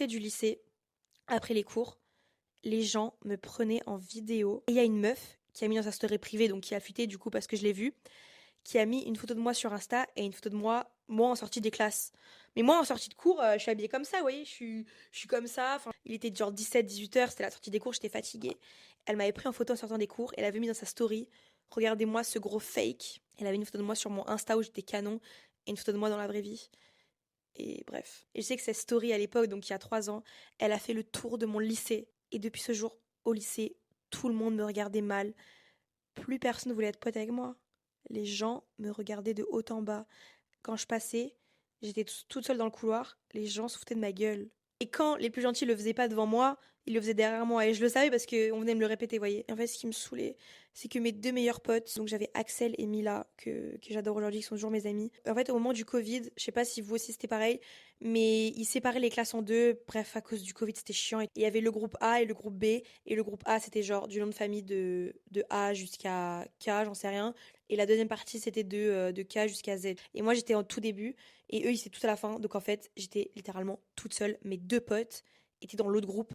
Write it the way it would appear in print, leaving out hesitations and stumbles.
Du lycée, après les cours, les gens me prenaient en vidéo. Et il y a une meuf qui a mis dans sa story privée, donc qui a fuité du coup parce que je l'ai vue, qui a mis une photo de moi sur Insta et une photo de moi en sortie des classes. Mais moi en sortie de cours, je suis habillée comme ça, vous voyez, je suis comme ça. Enfin, il était genre 17-18 heures, c'était la sortie des cours, j'étais fatiguée. Elle m'avait pris en photo en sortant des cours, elle avait mis dans sa story, regardez-moi ce gros fake. Elle avait une photo de moi sur mon Insta où j'étais canon et une photo de moi dans la vraie vie. Et bref. Et je sais que cette story à l'époque, donc il y a 3 ans, elle a fait le tour de mon lycée. Et depuis ce jour, au lycée, tout le monde me regardait mal. Plus personne ne voulait être pote avec moi. Les gens me regardaient de haut en bas. Quand je passais, j'étais toute seule dans le couloir, les gens se foutaient de ma gueule. Et quand les plus gentils le faisaient pas devant moi, ils le faisaient derrière moi. Et je le savais parce qu'on venait me le répéter, vous voyez. Et en fait, ce qui me saoulait, c'est que mes deux meilleurs potes, donc j'avais Axel et Mila, que j'adore aujourd'hui, qui sont toujours mes amis. En fait, au moment du Covid, je sais pas si vous aussi c'était pareil, mais ils séparaient les classes en deux. Bref, à cause du Covid, c'était chiant. Et il y avait le groupe A et le groupe B. Et le groupe A, c'était genre du nom de famille de A jusqu'à K, j'en sais rien. Et la deuxième partie, c'était de K jusqu'à Z. Et moi, j'étais en tout début. Et eux, ils étaient tout à la fin. Donc en fait, j'étais littéralement toute seule. Mes deux potes étaient dans l'autre groupe.